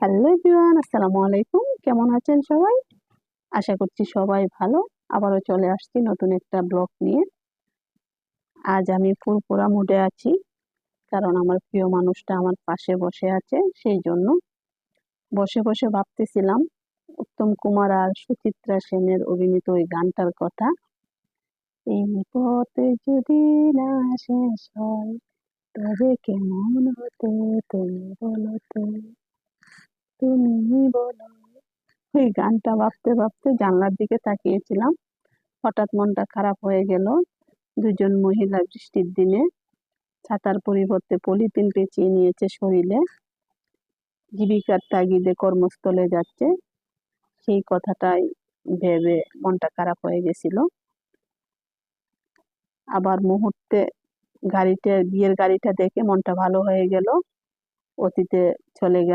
Hello everyone, আসসালামু আলাইকুম। কেমন আছেন সবাই? আশা করছি সবাই ভালো। আবারও চলে আসছি নতুন একটা ব্লগ নিয়ে। আজ আমি ফুরফুরা মুডে আছি, কারণ আমার প্রিয় মানুষটা আমার পাশে বসে আছে। সেই জন্য বসে বসে ভাবতেছিলাম উত্তম কুমার আর সুচিত্রা সেনের অভিনীত ওই গানটার কথা। এই পথে যদি না শেষ হয় তবে কেমন হতো, তুমি বলো তো, তুমি বলো। ওই গানটা ভাবতে ভাবতে জানলার দিকে তাকিয়েছিলাম। হঠাৎ মনটা খারাপ হয়ে গেল। দুজন মহিলা বৃষ্টির দিনে ছাতার পরিবর্তে পলিথিন পেঁচিয়ে নিয়েছে শরীরে, জীবিকার তাগিদে কর্মস্থলে যাচ্ছে। সেই কথাটাই ভেবে মনটা খারাপ হয়ে গেছিল। আবার মুহূর্তে বিয়ের গাড়িটা দেখে মনটা ভালো হয়ে গেল। অতীতে চলে গেল।